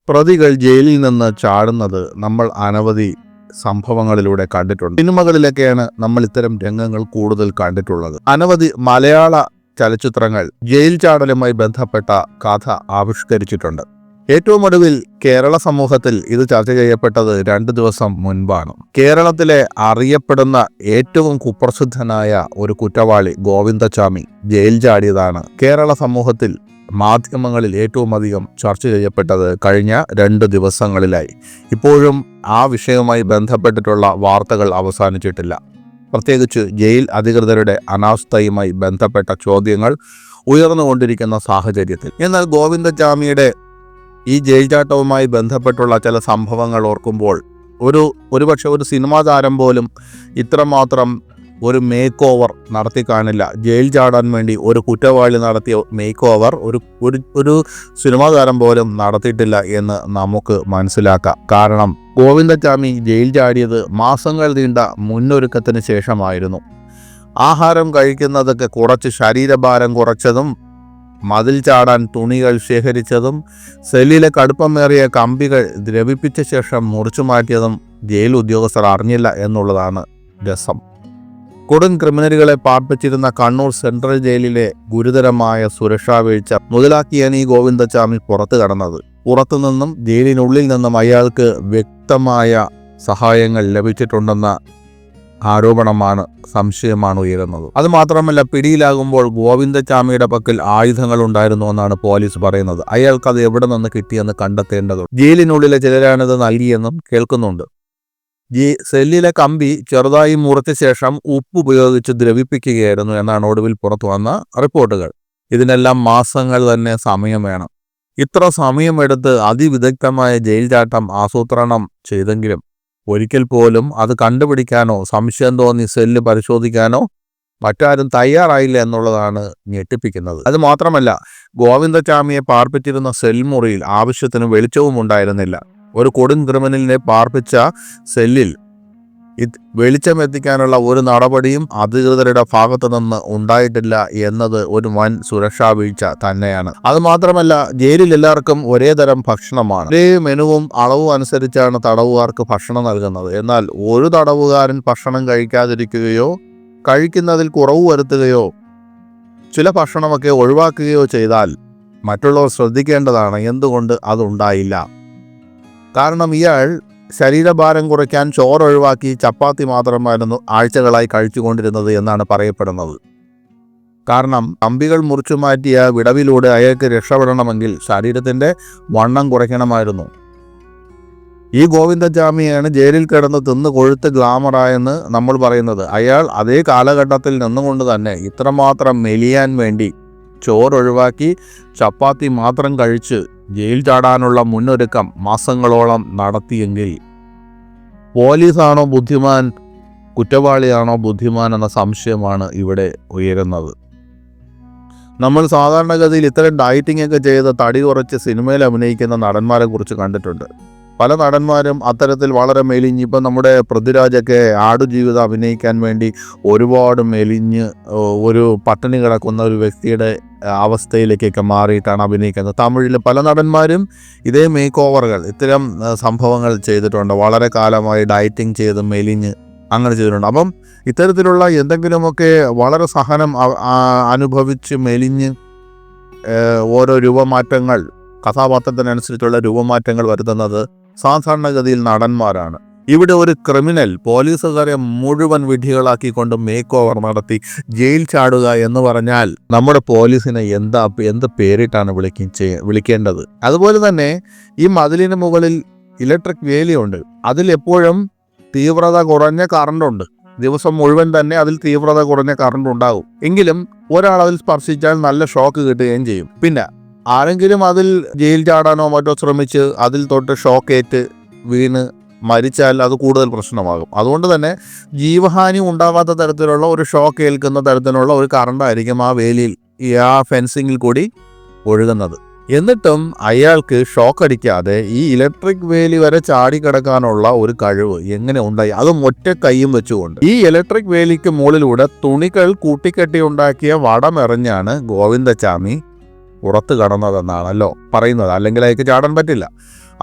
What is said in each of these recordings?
പ്രതികൾ ജയിലിൽ നിന്ന് ചാടുന്നത് നമ്മൾ അനവധി സംഭവങ്ങളിലൂടെ കണ്ടിട്ടുണ്ട്. സിനിമകളിലൊക്കെയാണ് നമ്മൾ ഇത്തരം രംഗങ്ങൾ കൂടുതൽ കണ്ടിട്ടുള്ളത്. അനവധി മലയാള ചലച്ചിത്രങ്ങൾ ജയിൽ ചാടലുമായി ബന്ധപ്പെട്ട കഥ ആവിഷ്കരിച്ചിട്ടുണ്ട്. ഏറ്റവും ഒടുവിൽ കേരള സമൂഹത്തിൽ ഇത് ചർച്ച ചെയ്യപ്പെട്ടത് 2 ദിവസം മുൻപാണ്. കേരളത്തിലെ അറിയപ്പെടുന്ന ഏറ്റവും കുപ്രസിദ്ധനായ ഒരു കുറ്റവാളി ഗോവിന്ദച്ചാമി ജയിൽ ചാടിയതാണ് കേരള സമൂഹത്തിൽ മാധ്യമങ്ങളിൽ ഏറ്റവും അധികം ചർച്ച ചെയ്യപ്പെട്ടത് കഴിഞ്ഞ 2 ദിവസങ്ങളിലായി. ഇപ്പോഴും ആ വിഷയവുമായി ബന്ധപ്പെട്ടിട്ടുള്ള വാർത്തകൾ അവസാനിച്ചിട്ടില്ല. പ്രത്യേകിച്ച് ജയിൽ അധികൃതരുടെ അനാസ്ഥയുമായി ബന്ധപ്പെട്ട ചോദ്യങ്ങൾ ഉയർന്നുകൊണ്ടിരിക്കുന്ന സാഹചര്യത്തിൽ. എന്നാൽ ഗോവിന്ദച്ചാമിയുടെ ഈ ജയിൽ ചാട്ടവുമായി ബന്ധപ്പെട്ടുള്ള ചില സംഭവങ്ങൾ ഓർക്കുമ്പോൾ ഒരുപക്ഷെ ഒരു സിനിമാ താരം പോലും ഇത്രമാത്രം ഒരു മേക്ക് ഓവർ നടത്തി കാണില്ല. ജയിൽ ചാടാൻ വേണ്ടി ഒരു കുറ്റവാളി നടത്തിയ മേക്ക് ഓവർ ഒരു സിനിമാ താരം പോലും നടത്തിയിട്ടില്ല എന്ന് നമുക്ക് മനസ്സിലാക്കാം. കാരണം ഗോവിന്ദച്ചാമി ജയിൽ ചാടിയത് മാസങ്ങൾ നീണ്ട മുന്നൊരുക്കത്തിന് ശേഷമായിരുന്നു. ആഹാരം കഴിക്കുന്നതൊക്കെ കുറച്ച് ശരീരഭാരം കുറച്ചതും മതിൽ ചാടാൻ തുണികൾ ശേഖരിച്ചതും സെല്ലിലെ കടുപ്പമേറിയ കമ്പികൾ ദ്രവിപ്പിച്ച ശേഷം മുറിച്ചു മാറ്റിയതും ജയിൽ ഉദ്യോഗസ്ഥർ അറിഞ്ഞില്ല എന്നുള്ളതാണ് രസം. കൊടും ക്രിമിനലുകളെ പാർപ്പിച്ചിരുന്ന കണ്ണൂർ സെൻട്രൽ ജയിലിലെ ഗുരുതരമായ സുരക്ഷാ വീഴ്ച മുതലാക്കിയാണ് ഈ ഗോവിന്ദച്ചാമി പുറത്തു കടന്നത്. പുറത്തുനിന്നും ജയിലിനുള്ളിൽ നിന്നും അയാൾക്ക് വ്യക്തമായ സഹായങ്ങൾ ലഭിച്ചിട്ടുണ്ടെന്ന സംശയമാണ് ഉയരുന്നത്. അതുമാത്രമല്ല, പിടിയിലാകുമ്പോൾ ഗോവിന്ദച്ചാമിയുടെ പക്കൽ ആയുധങ്ങൾ ഉണ്ടായിരുന്നു എന്നാണ് പോലീസ് പറയുന്നത്. അയാൾക്ക് അത് എവിടെ നിന്ന് കിട്ടിയെന്ന് കണ്ടെത്തേണ്ടതുണ്ട്. ജയിലിനുള്ളിലെ ചിലരാണിത് നൽകിയെന്നും കേൾക്കുന്നുണ്ട്. സെല്ലിലെ കമ്പി ചെറുതായി മുറിച്ച ശേഷം ഉപ്പ് ഉപയോഗിച്ച് ദ്രവിപ്പിക്കുകയായിരുന്നു എന്നാണ് ഒടുവിൽ പുറത്തു വന്ന റിപ്പോർട്ടുകൾ. ഇതിനെല്ലാം മാസങ്ങൾ തന്നെ സമയം വേണം. ഇത്ര സമയമെടുത്ത് അതിവിദഗ്ധമായ ജയിൽ ചാട്ടം ആസൂത്രണം ചെയ്തെങ്കിലും ഒരിക്കൽ പോലും അത് കണ്ടുപിടിക്കാനോ സംശയം തോന്നി സെല്ല് പരിശോധിക്കാനോ മറ്റാരും തയ്യാറായില്ല എന്നുള്ളതാണ് ഞെട്ടിപ്പിക്കുന്നത്. അത് മാത്രമല്ല, ഗോവിന്ദച്ചാമിയെ പാർപ്പിച്ചിരുന്ന സെൽമുറിയിൽ ആവശ്യത്തിന് വെളിച്ചവും ഉണ്ടായിരുന്നില്ല. ഒരു കൊടും ക്രിമിനലിനെ പാർപ്പിച്ച സെല്ലിൽ വെളിച്ചം എത്തിക്കാനുള്ള ഒരു നടപടിയും അധികൃതരുടെ ഭാഗത്തു നിന്ന് ഉണ്ടായിട്ടില്ല എന്നത് ഒരു വൻ സുരക്ഷാ വീഴ്ച തന്നെയാണ്. അതുമാത്രമല്ല, ജയിലിൽ എല്ലാവർക്കും ഒരേ തരം ഭക്ഷണമാണ്. ഒരേ മെനുവും അളവും അനുസരിച്ചാണ് തടവുകാർക്ക് ഭക്ഷണം നൽകുന്നത്. എന്നാൽ ഒരു തടവുകാരൻ ഭക്ഷണം കഴിക്കാതിരിക്കുകയോ കഴിക്കുന്നതിൽ കുറവ് വരുത്തുകയോ ചില ഭക്ഷണമൊക്കെ ഒഴിവാക്കുകയോ ചെയ്താൽ മറ്റുള്ളവർ ശ്രദ്ധിക്കേണ്ടതാണ്. എന്തുകൊണ്ട് അതുണ്ടായില്ല? കാരണം ഇയാൾ ശരീരഭാരം കുറയ്ക്കാൻ ചോറൊഴിവാക്കി ചപ്പാത്തി മാത്രമായിരുന്നു ആഴ്ചകളായി കഴിച്ചുകൊണ്ടിരുന്നത് എന്നാണ് പറയപ്പെടുന്നത്. കാരണം കമ്പികൾ മുറിച്ചു മാറ്റിയ വിടവിലൂടെ അയാൾക്ക് രക്ഷപ്പെടണമെങ്കിൽ ശരീരത്തിൻ്റെ വണ്ണം കുറയ്ക്കണമായിരുന്നു. ഈ ഗോവിന്ദച്ചാമിയാണ് ജയിലിൽ കിടന്ന് തിന്ന് കൊഴുത്ത് ഗ്ലാമറായെന്ന് നമ്മൾ പറയുന്നത്. അയാൾ അതേ കാലഘട്ടത്തിൽ നിന്നുകൊണ്ട് തന്നെ ഇത്രമാത്രം മെലിയാൻ വേണ്ടി ചോറൊഴിവാക്കി ചപ്പാത്തി മാത്രം കഴിച്ച് ജയിൽ ചാടാനുള്ള മുന്നൊരുക്കം മാസങ്ങളോളം നടത്തിയെങ്കിൽ പോലീസാണോ ബുദ്ധിമാൻ, കുറ്റവാളിയാണോ ബുദ്ധിമാൻ എന്ന സംശയമാണ് ഇവിടെ ഉയരുന്നത്. നമ്മൾ സാധാരണഗതിയിൽ ഇത്തരം ഡയറ്റിംഗ് ഒക്കെ ചെയ്ത് തടി കുറച്ച് സിനിമയിൽ അഭിനയിക്കുന്ന നടന്മാരെ കുറിച്ച് കണ്ടിട്ടുണ്ട്. പല നടന്മാരും അത്തരത്തിൽ വളരെ മെലിഞ്ഞ്, ഇപ്പം നമ്മുടെ പൃഥ്വിരാജൊക്കെ ആടുജീവിതം അഭിനയിക്കാൻ വേണ്ടി ഒരുപാട് മെലിഞ്ഞ് ഒരു പട്ടിണി കിടക്കുന്ന ഒരു വ്യക്തിയുടെ അവസ്ഥയിലേക്കൊക്കെ മാറിയിട്ടാണ് അഭിനയിക്കുന്നത്. തമിഴിൽ പല നടന്മാരും ഇതേ മേക്ക് ഓവറുകൾ, ഇത്തരം സംഭവങ്ങൾ ചെയ്തിട്ടുണ്ട്. വളരെ കാലമായി ഡയറ്റിംഗ് ചെയ്ത് മെലിഞ്ഞ് അങ്ങനെ ചെയ്തിട്ടുണ്ട്. അപ്പം ഇത്തരത്തിലുള്ള എന്തെങ്കിലുമൊക്കെ വളരെ സഹനം അനുഭവിച്ച് മെലിഞ്ഞ് ഓരോ രൂപമാറ്റങ്ങൾ, കഥാപാത്രത്തിനനുസരിച്ചുള്ള രൂപമാറ്റങ്ങൾ വരുത്തുന്നത് സാധാരണഗതിയിൽ നടന്മാരാണ്. ഇവിടെ ഒരു ക്രിമിനൽ പോലീസുകാരെ മുഴുവൻ വിഡ്ഢികളാക്കിക്കൊണ്ട് മേക്ക് ഓവർ നടത്തി ജയിൽ ചാടുക എന്ന് പറഞ്ഞാൽ നമ്മുടെ പോലീസിനെ എന്ത് പേരിട്ടാണ് വിളിക്കേണ്ടത്? അതുപോലെ തന്നെ ഈ മതിലിന് മുകളിൽ ഇലക്ട്രിക് വേലിയുണ്ട്. അതിൽ എപ്പോഴും തീവ്രത കുറഞ്ഞ കറണ്ടുണ്ട്. ദിവസം മുഴുവൻ തന്നെ അതിൽ തീവ്രത കുറഞ്ഞ കറണ്ട് ഉണ്ടാകും. എങ്കിലും ഒരാൾ അതിൽ സ്പർശിച്ചാൽ നല്ല ഷോക്ക് കിട്ടുകയും ചെയ്യും. പിന്നെ ആരെങ്കിലും അതിൽ ജയിൽ ചാടാനോ മറ്റോ ശ്രമിച്ച് അതിൽ തൊട്ട് ഷോക്കേറ്റ് വീണ് മരിച്ചാൽ അത് കൂടുതൽ പ്രശ്നമാകും. അതുകൊണ്ട് തന്നെ ജീവഹാനി ഉണ്ടാകാത്ത തരത്തിലുള്ള ഒരു ഷോക്ക് ഏൽക്കുന്ന തരത്തിലുള്ള ഒരു കറണ്ടായിരിക്കും ആ വേലിയിൽ, ആ ഫെൻസിങ്ങിൽ കൂടി ഒഴുകുന്നത്. എന്നിട്ടും അയാൾക്ക് ഷോക്ക് അടിക്കാതെ ഈ ഇലക്ട്രിക് വേലി വരെ ചാടിക്കിടക്കാനുള്ള ഒരു കഴിവ് എങ്ങനെ ഉണ്ടായി? അതും ഒറ്റ കൈയും വെച്ചുകൊണ്ട്. ഈ ഇലക്ട്രിക് വേലിക്ക് മുകളിലൂടെ തുണികൾ കൂട്ടിക്കെട്ടി ഉണ്ടാക്കിയ വടമെറിഞ്ഞാണ് ഗോവിന്ദച്ചാമി പുറത്ത് കടന്നതെന്നാണല്ലോ പറയുന്നത്. അല്ലെങ്കിൽ അയാൾക്ക് ചാടാൻ പറ്റില്ല.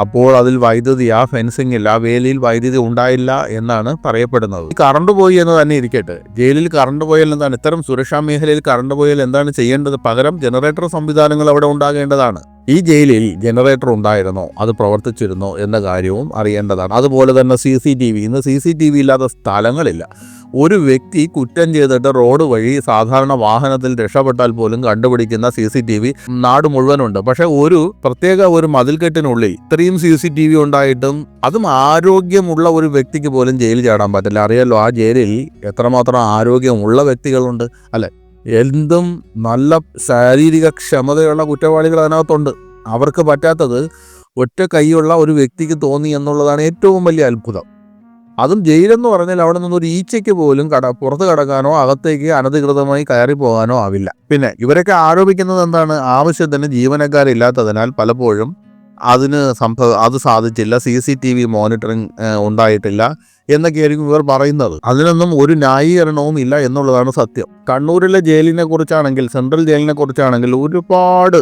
അപ്പോൾ അതിൽ വൈദ്യുതി, ആ ഫെൻസിങ്ങിൽ, ആ വേലിയിൽ വൈദ്യുതി ഉണ്ടായില്ല എന്നാണ് പറയപ്പെടുന്നത്. കറണ്ട് പോയി എന്ന് തന്നെ ഇരിക്കട്ടെ, ജയിലിൽ കറണ്ട് പോയാൽ എന്താണ്, ഇത്തരം സുരക്ഷാ മേഖലയിൽ കറണ്ട് പോയാൽ എന്താണ് ചെയ്യേണ്ടത്? പകരം ജനറേറ്റർ സംവിധാനങ്ങൾ അവിടെ ഉണ്ടാകേണ്ടതാണ്. ഈ ജയിലിൽ ജനറേറ്റർ ഉണ്ടായിരുന്നോ, അത് പ്രവർത്തിച്ചിരുന്നോ എന്ന കാര്യവും അറിയേണ്ടതാണ്. അതുപോലെ തന്നെ CCTV, ഇന്ന് CCTV ഇല്ലാത്ത സ്ഥലങ്ങളില്ല. ഒരു വ്യക്തി കുറ്റം ചെയ്തിട്ട് റോഡ് വഴി സാധാരണ വാഹനത്തിൽ രക്ഷപ്പെട്ടാൽ പോലും കണ്ടുപിടിക്കുന്ന CCTV നാട് മുഴുവനുണ്ട്. പക്ഷെ ഒരു പ്രത്യേക ഒരു മതിൽക്കെട്ടിനുള്ളിൽ ഇത്രയും CCTV ഉണ്ടായിട്ടും അതും ആരോഗ്യമുള്ള ഒരു വ്യക്തിക്ക് പോലും ജയിലിൽ ചാടാൻ പറ്റില്ല. അറിയാലോ ആ ജയിലിൽ എത്രമാത്രം ആരോഗ്യമുള്ള വ്യക്തികളുണ്ട്, അല്ലെ? എന്തും നല്ല ശാരീരിക ക്ഷമതയുള്ള കുറ്റവാളികൾ അതിനകത്തുണ്ട്. അവർക്ക് പറ്റാത്തത് ഒറ്റ കൈയുള്ള ഒരു വ്യക്തിക്ക് തോന്നി എന്നുള്ളതാണ് ഏറ്റവും വലിയ അത്ഭുതം. അതും ജയിലെന്ന് പറഞ്ഞാൽ അവിടെ നിന്നൊരു ഈച്ചയ്ക്ക് പോലും പുറത്ത് കടക്കാനോ അകത്തേക്ക് അനധികൃതമായി കയറി പോകാനോ ആവില്ല. പിന്നെ ഇവരൊക്കെ ആരോപിക്കുന്നത് എന്താണ്? ആവശ്യത്തിന് ജീവനക്കാരില്ലാത്തതിനാൽ പലപ്പോഴും അത് സാധിച്ചില്ല, CCTV മോണിറ്ററിംഗ് ഉണ്ടായിട്ടില്ല എന്നൊക്കെയായിരിക്കും ഇവർ പറയുന്നത്. അതിനൊന്നും ഒരു ന്യായീകരണവും ഇല്ല എന്നുള്ളതാണ് സത്യം. കണ്ണൂരിലെ ജയിലിനെ കുറിച്ചാണെങ്കിൽ, സെൻട്രൽ ജയിലിനെ കുറിച്ചാണെങ്കിൽ ഒരുപാട്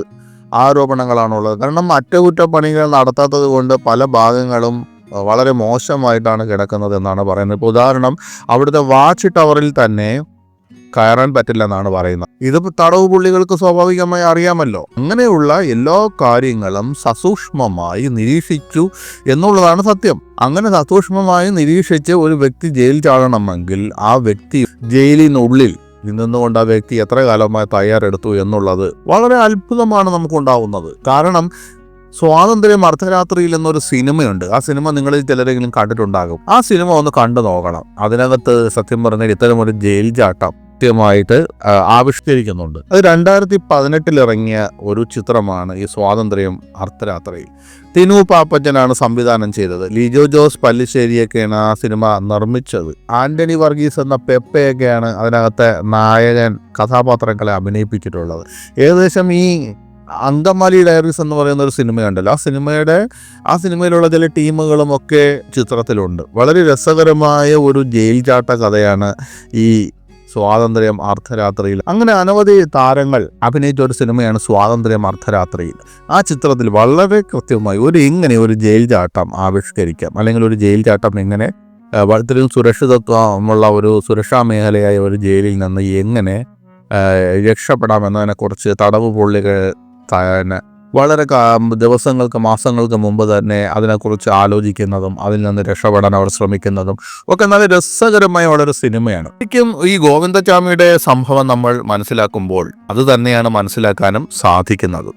ആരോപണങ്ങളാണുള്ളത്. കാരണം അറ്റകുറ്റപ്പണികൾ നടത്താത്തത് കൊണ്ട് പല ഭാഗങ്ങളും വളരെ മോശമായിട്ടാണ് കിടക്കുന്നത് എന്നാണ് പറയുന്നത്. ഇപ്പോൾ ഉദാഹരണം, അവിടുത്തെ വാച്ച് ടവറിൽ തന്നെ കയറാൻ പറ്റില്ലെന്നാണ് പറയുന്നത്. ഇത് തടവ് പുള്ളികൾക്ക് സ്വാഭാവികമായി അറിയാമല്ലോ. അങ്ങനെയുള്ള എല്ലാ കാര്യങ്ങളും സസൂക്ഷ്മമായി നിരീക്ഷിച്ചു എന്നുള്ളതാണ് സത്യം. അങ്ങനെ സസൂക്ഷ്മമായി നിരീക്ഷിച്ച് ഒരു വ്യക്തി ജയിൽ ചാടണമെങ്കിൽ ആ വ്യക്തി ജയിലിനുള്ളിൽ നിന്നുകൊണ്ട് ആ വ്യക്തി എത്ര കാലമായി തയ്യാറെടുത്തു എന്നുള്ളത് വളരെ അത്ഭുതമാണ് നമുക്കുണ്ടാവുന്നത്. കാരണം സ്വാതന്ത്ര്യം അർദ്ധരാത്രിയിൽ എന്നൊരു സിനിമയുണ്ട്. ആ സിനിമ നിങ്ങളിൽ ചിലരെങ്കിലും കണ്ടിട്ടുണ്ടാകും. ആ സിനിമ ഒന്ന് കണ്ടു നോക്കണം. അതിനകത്ത് സത്യം പറഞ്ഞാൽ ഇത്തരമൊരു ജയിൽ ചാട്ടം കൃത്യമായിട്ട് ആവിഷ്കരിക്കുന്നുണ്ട്. അത് 2018 ഇറങ്ങിയ ഒരു ചിത്രമാണ് ഈ സ്വാതന്ത്ര്യം അർദ്ധരാത്രിയിൽ. തിനു പാപ്പച്ചനാണ് സംവിധാനം ചെയ്തത്. ലിജോ ജോസ് പല്ലിശ്ശേരിയൊക്കെയാണ് ആ സിനിമ നിർമ്മിച്ചത്. ആന്റണി വർഗീസ് എന്ന പെപ്പയൊക്കെയാണ് അതിനകത്തെ നായകൻ കഥാപാത്രങ്ങളെ അഭിനയിപ്പിച്ചിട്ടുള്ളത്. ഏകദേശം ഈ അങ്കമാലി ഡയറീസ് എന്ന് പറയുന്ന ഒരു സിനിമയുണ്ടല്ലോ, ആ സിനിമയിലുള്ള ചില ടീമുകളും ഒക്കെ ചിത്രത്തിലുണ്ട്. വളരെ രസകരമായ ഒരു ജയിൽ ചാട്ട കഥയാണ് ഈ സ്വാതന്ത്ര്യം അർദ്ധരാത്രിയിൽ. അങ്ങനെ അനവധി താരങ്ങൾ അഭിനയിച്ച ഒരു സിനിമയാണ് സ്വാതന്ത്ര്യം അർദ്ധരാത്രിയിൽ. ആ ചിത്രത്തിൽ വളരെ കൃത്യമായി എങ്ങനെ ഒരു ജയിൽ ചാട്ടം ആവിഷ്കരിക്കാം, അല്ലെങ്കിൽ ഒരു ജയിൽ ചാട്ടം എങ്ങനെ വളരെ സുരക്ഷിതത്വമുള്ള ഒരു സുരക്ഷാ മേഖലയായ ഒരു ജയിലിൽ നിന്ന് എങ്ങനെ രക്ഷപ്പെടാമെന്നതിനെക്കുറിച്ച് തടവ് പുള്ളികൾ തന്നെ വളരെ ദിവസങ്ങൾക്ക് മാസങ്ങൾക്ക് മുമ്പ് തന്നെ അതിനെക്കുറിച്ച് ആലോചിക്കുന്നതും അതിൽ നിന്ന് രക്ഷപ്പെടാൻ അവർ ശ്രമിക്കുന്നതും ഒക്കെ നല്ല രസകരമായ വളരെ സിനിമയാണ്. ശരിക്കും ഈ ഗോവിന്ദചാമിയുടെ സംഭവം നമ്മൾ മനസ്സിലാക്കുമ്പോൾ അത് തന്നെയാണ് മനസ്സിലാക്കാനും സാധിക്കുന്നത്.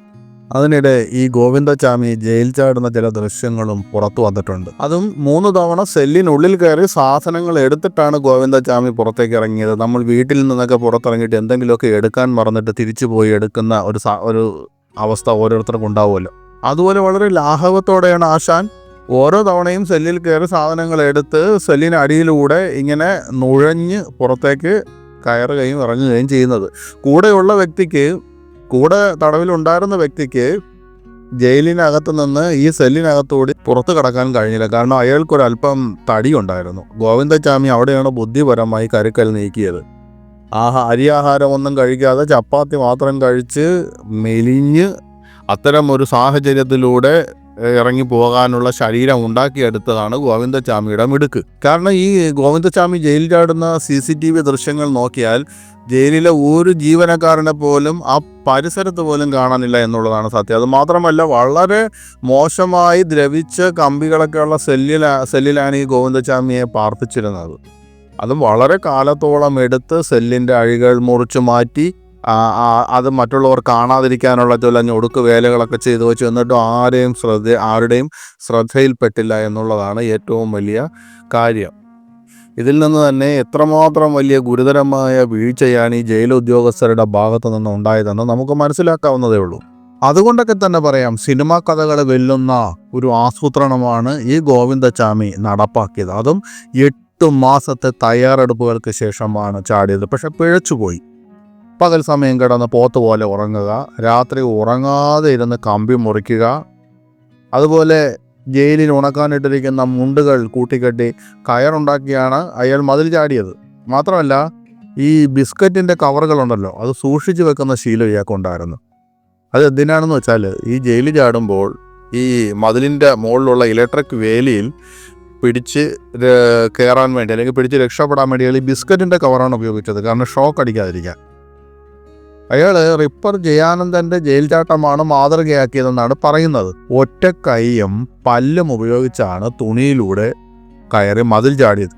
അതിനിടെ ഈ ഗോവിന്ദചാമി ജയിൽ ചാടുന്ന ചില ദൃശ്യങ്ങളും പുറത്തു വന്നിട്ടുണ്ട്. അതും 3 തവണ സെല്ലിനുള്ളിൽ കയറി സാധനങ്ങൾ എടുത്തിട്ടാണ് ഗോവിന്ദചാമി പുറത്തേക്ക് ഇറങ്ങിയത്. നമ്മൾ വീട്ടിൽ നിന്നൊക്കെ പുറത്തിറങ്ങിയിട്ട് എന്തെങ്കിലുമൊക്കെ എടുക്കാൻ മറന്നിട്ട് തിരിച്ചു പോയി എടുക്കുന്ന ഒരു അവസ്ഥ ഓരോരുത്തർക്കും ഉണ്ടാവുമല്ലോ. അതുപോലെ വളരെ ലാഘവത്തോടെയാണ് ആശാൻ ഓരോ തവണയും സെല്ലിൽ കയറി സാധനങ്ങൾ എടുത്ത് സെല്ലിന് അടിയിലൂടെ ഇങ്ങനെ നുഴഞ്ഞ് പുറത്തേക്ക് കയറുകയും ഇറങ്ങുകയും ചെയ്യുന്നത്. കൂടെ തടവിലുണ്ടായിരുന്ന വ്യക്തിക്ക് ജയിലിനകത്ത് നിന്ന് ഈ സെല്ലിനകത്തൂടി പുറത്ത് കടക്കാൻ കഴിഞ്ഞില്ല. കാരണം അയാൾക്കൊരല്പം തടിയുണ്ടായിരുന്നു. ഗോവിന്ദചാമി അവിടെയാണ് ബുദ്ധിപരമായി കരുക്കൽ നീക്കിയത്. അരിയാഹാരം ഒന്നും കഴിക്കാതെ ചപ്പാത്തി മാത്രം കഴിച്ച് മെലിഞ്ഞ് അത്തരം ഒരു സാഹചര്യത്തിലൂടെ ഇറങ്ങി പോകാനുള്ള ശരീരം ഉണ്ടാക്കിയെടുത്തതാണ് ഗോവിന്ദചാമിയുടെ മിടുക്ക്. കാരണം ഈ ഗോവിന്ദചാമി ജയിൽ ചാടുന്ന CCTV ദൃശ്യങ്ങൾ നോക്കിയാൽ ജയിലിലെ ഒരു ജീവനക്കാരനെ പോലും ആ പരിസരത്ത് പോലും കാണാനില്ല എന്നുള്ളതാണ് സത്യം. അത് മാത്രമല്ല, വളരെ മോശമായി ദ്രവിച്ച കമ്പികളൊക്കെയുള്ള സെല്ലിലാണ് ഈ ഗോവിന്ദചാമിയെ പാർപ്പിച്ചിരുന്നത്. അതും വളരെ കാലത്തോളം എടുത്ത് സെല്ലിൻ്റെ അഴികൾ മുറിച്ചു മാറ്റി അത് മറ്റുള്ളവർ കാണാതിരിക്കാനുള്ള ചില ഞൊടുക്ക് വേലകളൊക്കെ ചെയ്തു വെച്ചു. എന്നിട്ടും ആരുടെയും ശ്രദ്ധയിൽപ്പെട്ടില്ല എന്നുള്ളതാണ് ഏറ്റവും വലിയ കാര്യം. ഇതിൽ നിന്ന് തന്നെ എത്രമാത്രം വലിയ ഗുരുതരമായ വീഴ്ചയാണ് ഈ ജയിൽ ഉദ്യോഗസ്ഥരുടെ ഭാഗത്തു നിന്ന് ഉണ്ടായതെന്ന് നമുക്ക് മനസ്സിലാക്കാവുന്നതേ ഉള്ളൂ. അതുകൊണ്ടൊക്കെ തന്നെ പറയാം, സിനിമാ കഥകളെ വെല്ലുന്ന ഒരു ആസൂത്രണമാണ് ഈ ഗോവിന്ദചാമി നടപ്പാക്കിയത്. അതും 8 മാസത്തെ തയ്യാറെടുപ്പുകൾക്ക് ശേഷമാണ് ചാടിയത്. പക്ഷെ പിഴച്ചുപോയി. പകൽ സമയം കിടന്ന് പോത്ത് പോലെ ഉറങ്ങുക, രാത്രി ഉറങ്ങാതെ ഇരുന്ന് കമ്പി മുറിക്കുക, അതുപോലെ ജയിലിൽ ഉണക്കാനിട്ടിരിക്കുന്ന മുണ്ടുകൾ കൂട്ടിക്കെട്ടി കയറുണ്ടാക്കിയാണ് അയാൾ മതിൽ ചാടിയത്. മാത്രമല്ല, ഈ ബിസ്ക്കറ്റിൻ്റെ കവറുകളുണ്ടല്ലോ, അത് സൂക്ഷിച്ചു വെക്കുന്ന ശീലം ഇയാൾക്കുണ്ടായിരുന്നു. അത് എന്തിനാണെന്ന് വെച്ചാൽ, ഈ ജയിലിൽ ചാടുമ്പോൾ ഈ മതിലിൻ്റെ മുകളിലുള്ള ഇലക്ട്രിക് വേലിയിൽ പിടിച്ച് കയറാൻ വേണ്ടി അല്ലെങ്കിൽ പിടിച്ച് രക്ഷപ്പെടാൻ വേണ്ടി അയാൾ ഈ ബിസ്ക്കറ്റിൻ്റെ കവറാണ് ഉപയോഗിച്ചത്, കാരണം ഷോക്ക് അടിക്കാതിരിക്കാൻ. അയാൾ റിപ്പർ ജയാനന്ദൻ്റെ ജയിൽ ചാട്ടമാണ് മാതൃകയാക്കിയതെന്നാണ് പറയുന്നത്. ഒറ്റ കൈയും പല്ലും ഉപയോഗിച്ചാണ് തുണിയിലൂടെ കയറി മതിൽ ചാടിയത്.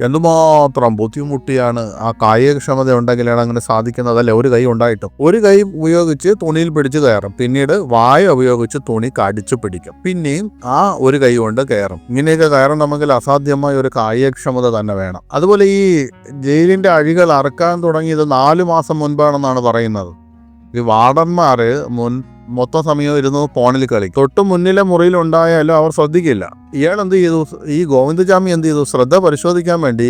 എന്തുമാത്രം ബുദ്ധിമുട്ടിയാണ്. ആ കായികക്ഷമത ഉണ്ടെങ്കിലാണ് അങ്ങനെ സാധിക്കുന്നതല്ല. ഒരു കൈ ഉണ്ടായിട്ടും ഒരു കൈ ഉപയോഗിച്ച് തുണിയിൽ പിടിച്ച് കയറും, പിന്നീട് വായ ഉപയോഗിച്ച് തുണി കടിച്ചു പിടിക്കും, പിന്നെയും ആ ഒരു കൈ കൊണ്ട് കയറും. ഇങ്ങനെയൊക്കെ കയറണമെങ്കിൽ അസാധ്യമായ ഒരു കായികക്ഷമത തന്നെ വേണം. അതുപോലെ ഈ ജയിലിന്റെ അഴികൾ അറക്കാൻ തുടങ്ങിയത് 4 മാസം മുൻപാണെന്നാണ് പറയുന്നത്. ഈ വാർഡന്മാർ മൊത്തം സമയം ഇരുന്ന് ഫോണിൽ കളി. തൊട്ട് മുന്നിലെ മുറിയിൽ ഉണ്ടായാലും അവർ ശ്രദ്ധിക്കില്ല. ഇയാൾ എന്ത് ചെയ്തു, ഈ ഗോവിന്ദചാമി എന്ത് ചെയ്തു, ശ്രദ്ധ പരിശോധിക്കാൻ വേണ്ടി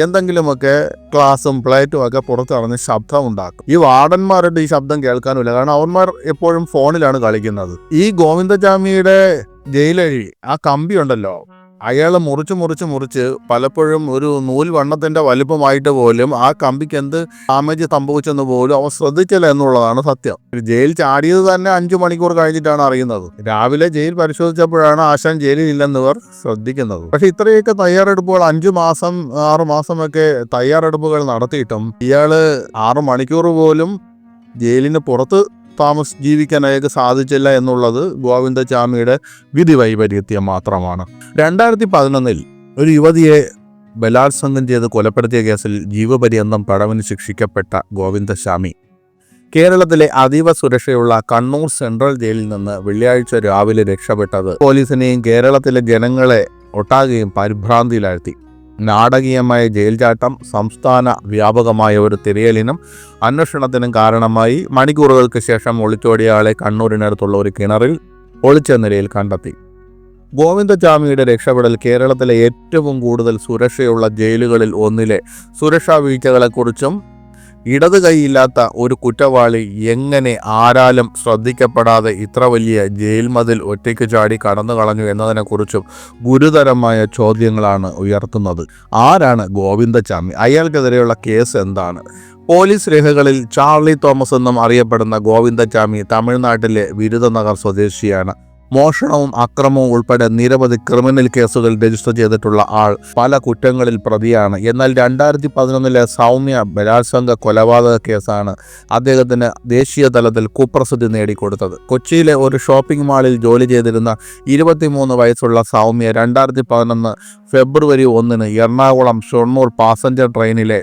എന്തെങ്കിലുമൊക്കെ ഗ്ലാസും പ്ലേറ്റും ഒക്കെ പുറത്തിറങ്ങി ശബ്ദം ഉണ്ടാക്കും. ഈ വാർഡന്മാരുടെ ഈ ശബ്ദം കേൾക്കാനുമില്ല, കാരണം അവന്മാർ എപ്പോഴും ഫോണിലാണ് കളിക്കുന്നത്. ഈ ഗോവിന്ദചാമിയുടെ ജയിലഴി ആ കമ്പി ഉണ്ടല്ലോ, അയാൾ മുറിച്ച് പലപ്പോഴും ഒരു നൂൽ വണ്ണത്തിന്റെ വലുപ്പമായിട്ട് പോലും ആ കമ്പിക്ക് എന്ത് ഡാമേജ് സംഭവിച്ചെന്ന് പോലും അവൻ ശ്രദ്ധിച്ചില്ല എന്നുള്ളതാണ് സത്യം. ജയിൽ ചാടിയത് തന്നെ 5 മണിക്കൂർ കഴിഞ്ഞിട്ടാണ് അറിയുന്നത്. രാവിലെ ജയിൽ പരിശോധിച്ചപ്പോഴാണ് ആശാൻ ജയിലിൽ ഇല്ലെന്നവർ ശ്രദ്ധിക്കുന്നത്. പക്ഷെ ഇത്രയൊക്കെ തയ്യാറെടുപ്പുകൾ 5 മാസം 6 മാസമൊക്കെ തയ്യാറെടുപ്പുകൾ നടത്തിയിട്ടും ഇയാള് 6 മണിക്കൂർ പോലും ജയിലിന് പുറത്ത് ജീവിക്കാൻ അയാൾക്ക് സാധിച്ചില്ല എന്നുള്ളത് ഗോവിന്ദചാമിയുടെ വിധി വൈപരീത്യം മാത്രമാണ്. 2011 ഒരു യുവതിയെ ബലാത്സംഗം ചെയ്ത് കൊലപ്പെടുത്തിയ കേസിൽ ജീവപര്യന്തം തടവിന് ശിക്ഷിക്കപ്പെട്ട ഗോവിന്ദചാമി കേരളത്തിലെ അതീവ സുരക്ഷയുള്ള കണ്ണൂർ സെൻട്രൽ ജയിലിൽ നിന്ന് വെള്ളിയാഴ്ച രാവിലെ രക്ഷപ്പെട്ടത് പോലീസിനെയും കേരളത്തിലെ ജനങ്ങളെ ഒട്ടാകെയും പരിഭ്രാന്തിയിലാഴ്ത്തി. നാടകീയമായ ജയിൽ ചാട്ടം സംസ്ഥാന വ്യാപകമായ ഒരു തിരയലിനും അന്വേഷണത്തിനും കാരണമായി. മണിക്കൂറുകൾക്ക് ശേഷം ഒളിച്ചോടിയ ആളെ കണ്ണൂരിനടുത്തുള്ള ഒരു കിണറിൽ ഒളിച്ച നിലയിൽ കണ്ടെത്തി. ഗോവിന്ദചാമിയുടെ രക്ഷപ്പെടൽ കേരളത്തിലെ ഏറ്റവും കൂടുതൽ സുരക്ഷയുള്ള ജയിലുകളിൽ ഒന്നിലെ സുരക്ഷാ വീഴ്ചകളെക്കുറിച്ചും ഇടത് കൈയില്ലാത്ത ഒരു കുറ്റവാളി എങ്ങനെ ആരാലും ശ്രദ്ധിക്കപ്പെടാതെ ഇത്ര വലിയ ജയിൽ മതിൽ ഒറ്റയ്ക്ക് ചാടി കടന്നു കളഞ്ഞു എന്നതിനെക്കുറിച്ചും ഗുരുതരമായ ചോദ്യങ്ങളാണ് ഉയർത്തുന്നത്. ആരാണ് ഗോവിന്ദചാമി? അയാൾക്കെതിരെയുള്ള കേസ് എന്താണ്? പോലീസ് രേഖകളിൽ ചാർലി തോമസ് എന്നും അറിയപ്പെടുന്ന ഗോവിന്ദചാമി തമിഴ്നാട്ടിലെ വിരുദനഗർ സ്വദേശിയാണ്. മോഷണവും അക്രമവും ഉൾപ്പെടെ നിരവധി ക്രിമിനൽ കേസുകൾ രജിസ്റ്റർ ചെയ്തിട്ടുള്ള ആൾ പല കുറ്റങ്ങളിൽ പ്രതിയാണ്. എന്നാൽ 2011 സൗമ്യ ബലാത്സംഗ കൊലപാതക കേസാണ് അദ്ദേഹത്തിന് ദേശീയ തലത്തിൽ കുപ്രസിദ്ധി നേടിക്കൊടുത്തത്. കൊച്ചിയിലെ ഒരു ഷോപ്പിംഗ് മാളിൽ ജോലി ചെയ്തിരുന്ന 23 വയസ്സുള്ള സൗമ്യ 2011 ഫെബ്രുവരി 1 എറണാകുളം ഷൊർണൂർ പാസഞ്ചർ ട്രെയിനിലെ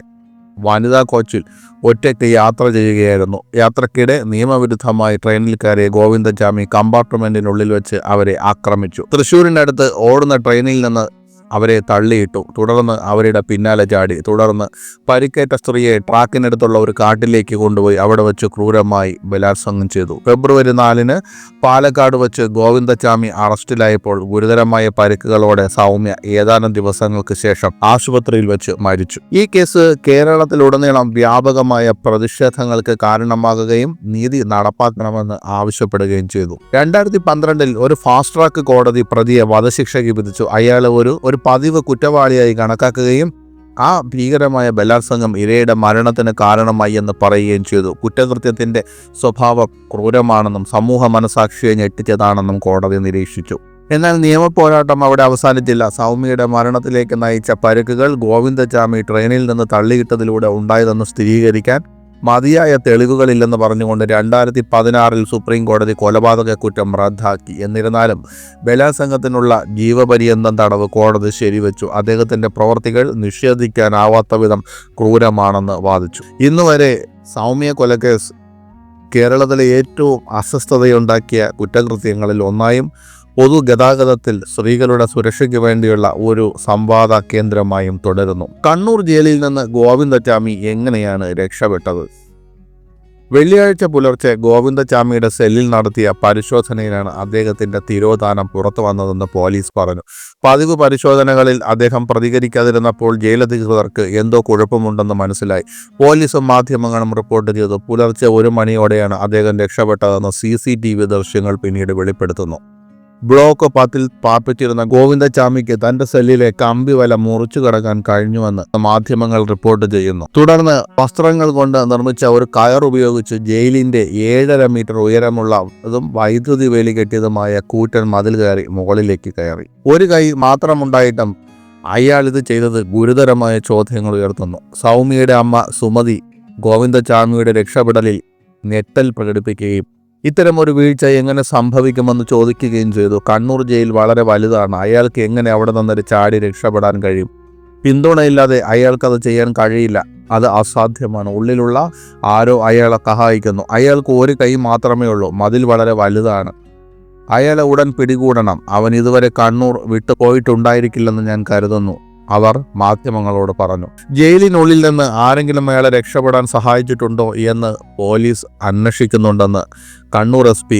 വനിതാ കോച്ചിൽ ഒറ്റയ്ക്ക് യാത്ര ചെയ്യുകയായിരുന്നു. യാത്രക്കിടെ നിയമവിരുദ്ധമായി ട്രെയിനിൽ കയറിയ ഗോവിന്ദചാമി കമ്പാർട്ട്മെന്റിനുള്ളിൽ വെച്ച് അവരെ ആക്രമിച്ചു. തൃശ്ശൂരിനടുത്ത് ഓടുന്ന ട്രെയിനിൽ നിന്ന് അവരെ തള്ളിയിട്ടു. തുടർന്ന് അവരുടെ പിന്നാലെ ചാടി. തുടർന്ന് പരിക്കേറ്റ സ്ത്രീയെ ട്രാക്കിനടുത്തുള്ള ഒരു കാട്ടിലേക്ക് കൊണ്ടുപോയി അവിടെ വെച്ച് ക്രൂരമായി ബലാത്സംഗം ചെയ്തു. ഫെബ്രുവരി 4 പാലക്കാട് വെച്ച് ഗോവിന്ദചാമി അറസ്റ്റിലായപ്പോൾ ഗുരുതരമായ പരിക്കുകളോടെ സൗമ്യ ഏതാനും ദിവസങ്ങൾക്ക് ശേഷം ആശുപത്രിയിൽ വെച്ച് മരിച്ചു. ഈ കേസ് കേരളത്തിലുടനീളം വ്യാപകമായ പ്രതിഷേധങ്ങൾക്ക് കാരണമാകുകയും നീതി നടപ്പാക്കണമെന്ന് ആവശ്യപ്പെടുകയും ചെയ്തു. 2012 ഒരു ഫാസ്റ്റ് ട്രാക്ക് കോടതി പ്രതിയെ വധശിക്ഷയ്ക്ക് വിധിച്ചു. അയാൾ ഒരു പതിവ് കുറ്റവാളിയായി കണക്കാക്കുകയും ആ ഭീകരമായ ബലാത്സംഗം ഇരയുടെ മരണത്തിന് കാരണമായി എന്ന് പറയുകയും ചെയ്തു. കുറ്റകൃത്യത്തിന്റെ സ്വഭാവം ക്രൂരമാണെന്നും സമൂഹ മനസാക്ഷിയെ ഞെട്ടിച്ചതാണെന്നും കോടതി നിരീക്ഷിച്ചു. എന്നാൽ നിയമപോരാട്ടം അവിടെ അവസാനിച്ചില്ല. സൗമ്യയുടെ മരണത്തിലേക്ക് നയിച്ച പരുക്കുകൾ ഗോവിന്ദചാമി ട്രെയിനിൽ നിന്ന് തള്ളിയിട്ടതിലൂടെ ഉണ്ടായതെന്ന് സ്ഥിരീകരിക്കാൻ മതിയായ തെളിവുകളില്ലെന്ന് പറഞ്ഞുകൊണ്ട് 2016 സുപ്രീം കോടതി കൊലപാതക കുറ്റം റദ്ദാക്കി. എന്നിരുന്നാലും ബലാത്സംഗത്തിനുള്ള ജീവപര്യന്തം തടവ് കോടതി ശരിവെച്ചു. അദ്ദേഹത്തിൻ്റെ പ്രവർത്തികൾ നിഷേധിക്കാനാവാത്ത വിധം ക്രൂരമാണെന്ന് വാദിച്ചു. ഇന്നുവരെ സൗമ്യ കൊലക്കേസ് കേരളത്തിലെ ഏറ്റവും അസ്വസ്ഥതയുണ്ടാക്കിയ കുറ്റകൃത്യങ്ങളിൽ ഒന്നായും പൊതുഗതാഗതത്തിൽ സ്ത്രീകളുടെ സുരക്ഷയ്ക്ക് വേണ്ടിയുള്ള ഒരു സംവാദ കേന്ദ്രമായും തുടരുന്നു. കണ്ണൂർ ജയിലിൽ നിന്ന് ഗോവിന്ദചാമി എങ്ങനെയാണ് രക്ഷപ്പെട്ടത്? വെള്ളിയാഴ്ച പുലർച്ചെ ഗോവിന്ദചാമിയുടെ സെല്ലിൽ നടത്തിയ പരിശോധനയിലാണ് അദ്ദേഹത്തിന്റെ തിരോധാനം പുറത്തു വന്നതെന്ന് പോലീസ് പറഞ്ഞു. പതിവ് പരിശോധനകളിൽ അദ്ദേഹം പ്രതികരിക്കാതിരുന്നപ്പോൾ ജയിലധികൃതർക്ക് എന്തോ കുഴപ്പമുണ്ടെന്ന് മനസ്സിലായി. പോലീസും മാധ്യമങ്ങളും റിപ്പോർട്ട് ചെയ്തു. പുലർച്ചെ 1 മണിയോടെയാണ് അദ്ദേഹം രക്ഷപ്പെട്ടതെന്ന് CCTV ദൃശ്യങ്ങൾ പിന്നീട് വെളിപ്പെടുത്തുന്നു. ബ്ലോക്ക് 10 പാർപ്പിച്ചിരുന്ന ഗോവിന്ദച്ചാമിക്ക് തന്റെ സെല്ലിലെ കമ്പി വല മുറിച്ചു കടക്കാൻ കഴിഞ്ഞുവെന്ന് മാധ്യമങ്ങൾ റിപ്പോർട്ട് ചെയ്യുന്നു. തുടർന്ന് വസ്ത്രങ്ങൾ കൊണ്ട് നിർമ്മിച്ച ഒരു കയർ ഉപയോഗിച്ച് ജയിലിന്റെ 7.5 മീറ്റർ ഉയരമുള്ളതും വൈദ്യുതി വേലി കെട്ടിയതുമായ കൂറ്റൻ മതിൽ കയറി മുകളിലേക്ക് കയറി. ഒരു കൈ മാത്രമുണ്ടായിട്ടും അയാൾ ഇത് ചെയ്തത് ഗുരുതരമായ ചോദ്യങ്ങൾ ഉയർത്തുന്നു. സൗമ്യയുടെ അമ്മ സുമതി ഗോവിന്ദച്ചാമിയുടെ രക്ഷപ്പെടലിൽ ഞെട്ടൽ പ്രകടിപ്പിക്കുകയും ഇത്തരമൊരു വീഴ്ച എങ്ങനെ സംഭവിക്കുമെന്ന് ചോദിക്കുകയും ചെയ്തു. കണ്ണൂർ ജയിൽ വളരെ വലുതാണ്, അയാൾക്ക് എങ്ങനെ അവിടെ നിന്നൊരു ചാടി രക്ഷപ്പെടാൻ കഴിയും? പിന്തുണയില്ലാതെ അയാൾക്കത് ചെയ്യാൻ കഴിയില്ല, അത് അസാധ്യമാണ്. ഉള്ളിലുള്ള ആരോ അയാളെ സഹായിക്കുന്നു. അയാൾക്ക് ഒരു കൈ മാത്രമേ ഉള്ളൂ, മതിൽ വളരെ വലുതാണ്, അയാളെ ഉടൻ പിടികൂടണം. അവൻ ഇതുവരെ കണ്ണൂർ വിട്ടു പോയിട്ടുണ്ടായിരിക്കില്ലെന്ന് ഞാൻ കരുതുന്നു, അവർ മാധ്യമങ്ങളോട് പറഞ്ഞു. ജയിലിനുള്ളിൽ നിന്ന് ആരെങ്കിലും അയാളെ രക്ഷപ്പെടാൻ സഹായിച്ചിട്ടുണ്ടോ എന്ന് പോലീസ് അന്വേഷിക്കുന്നുണ്ടെന്ന് കണ്ണൂർ SP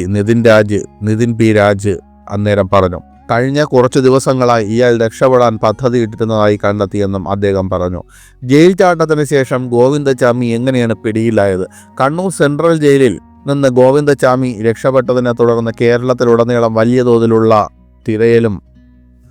നിതിൻ പി രാജ് അന്നേരം പറഞ്ഞു. കഴിഞ്ഞ കുറച്ചു ദിവസങ്ങളായി ഇയാൾ രക്ഷപ്പെടാൻ പദ്ധതിയിട്ടിരുന്നതായി കണ്ടെത്തിയെന്നും അദ്ദേഹം പറഞ്ഞു. ജയിൽ ചാട്ടത്തിന് ശേഷം ഗോവിന്ദച്ചാമി എങ്ങനെയാണ് പിടിയിലായത്? കണ്ണൂർ സെൻട്രൽ ജയിലിൽ നിന്ന് ഗോവിന്ദച്ചാമി രക്ഷപ്പെട്ടതിനെ തുടർന്ന് കേരളത്തിലുടനീളം വലിയ തോതിലുള്ള തിരയലും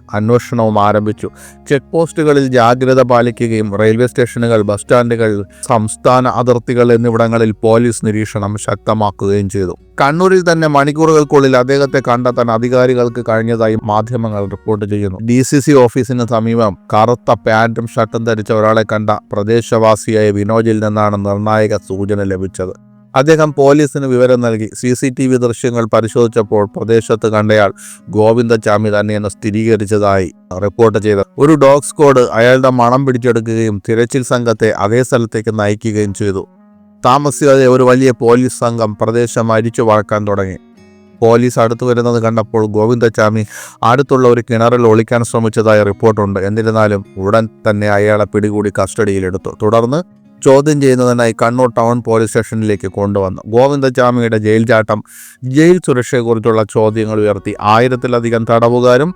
അന്വേഷണവും ആരംഭിച്ചു. ചെക്ക് പോസ്റ്റുകളിൽ ജാഗ്രത പാലിക്കുകയും റെയിൽവേ സ്റ്റേഷനുകൾ, ബസ് സ്റ്റാൻഡുകൾ, സംസ്ഥാന അതിർത്തികൾ എന്നിവിടങ്ങളിൽ പോലീസ് നിരീക്ഷണം ശക്തമാക്കുകയും ചെയ്തു. കണ്ണൂരിൽ തന്നെ മണിക്കൂറുകൾക്കുള്ളിൽ അദ്ദേഹത്തെ കണ്ടെത്താൻ അധികാരികൾക്ക് കഴിഞ്ഞതായി മാധ്യമങ്ങൾ റിപ്പോർട്ട് ചെയ്യുന്നു. DCC ഓഫീസിന് സമീപം കറുത്ത പാന്റും ഷർട്ടും ധരിച്ച ഒരാളെ കണ്ട പ്രദേശവാസിയായ വിനോജിൽ നിന്നാണ് നിർണായക സൂചന ലഭിച്ചത്. അദ്ദേഹം പോലീസിന് വിവരം നൽകി. CCTV ദൃശ്യങ്ങൾ പരിശോധിച്ചപ്പോൾ പ്രദേശത്ത് കണ്ടയാൾ ഗോവിന്ദച്ചാമി തന്നെയെന്ന് സ്ഥിരീകരിച്ചതായി റിപ്പോർട്ട് ചെയ്തു. ഒരു ഡോഗ് സ്ക്വാഡ് അയാളുടെ മണം പിടിച്ചെടുക്കുകയും തിരച്ചിൽ സംഘത്തെ അതേ സ്ഥലത്തേക്ക് നയിക്കുകയും ചെയ്തു. താമസിയാതെ ഒരു വലിയ പോലീസ് സംഘം പ്രദേശം അരിച്ചു വളക്കാൻ തുടങ്ങി. പോലീസ് അടുത്തു വരുന്നത് കണ്ടപ്പോൾ ഗോവിന്ദച്ചാമി അടുത്തുള്ള ഒരു കിണറിൽ ഒളിക്കാൻ ശ്രമിച്ചതായി റിപ്പോർട്ടുണ്ട്. എന്നിരുന്നാലും ഉടൻ തന്നെ അയാളെ പിടികൂടി കസ്റ്റഡിയിലെടുത്തു. തുടർന്ന് ചോദ്യം ചെയ്യുന്നതിനായി കണ്ണൂർ ടൗൺ പോലീസ് സ്റ്റേഷനിലേക്ക് കൊണ്ടുവന്നു. ഗോവിന്ദച്ചാമിയുടെ ജയിൽ ചാട്ടം ജയിൽ സുരക്ഷയെക്കുറിച്ചുള്ള ചോദ്യങ്ങൾ ഉയർത്തി. 1000-ലധികം തടവുകാരും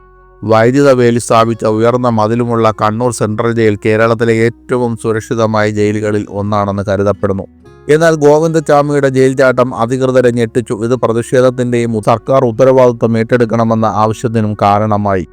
വൈദ്യുത വേലി സ്ഥാപിച്ച ഉയർന്ന മതിലുമുള്ള കണ്ണൂർ സെൻട്രൽ ജയിൽ കേരളത്തിലെ ഏറ്റവും സുരക്ഷിതമായ ജയിലുകളിൽ ഒന്നാണെന്ന് കരുതപ്പെടുന്നു. എന്നാൽ ഗോവിന്ദച്ചാമിയുടെ ജയിൽ ചാട്ടം അധികൃതരെ ഞെട്ടിച്ചു. ഇത് പ്രതിഷേധത്തിൻ്റെയും സർക്കാർ ഉത്തരവാദിത്വം ഏറ്റെടുക്കണമെന്ന ആവശ്യത്തിനും കാരണമായി.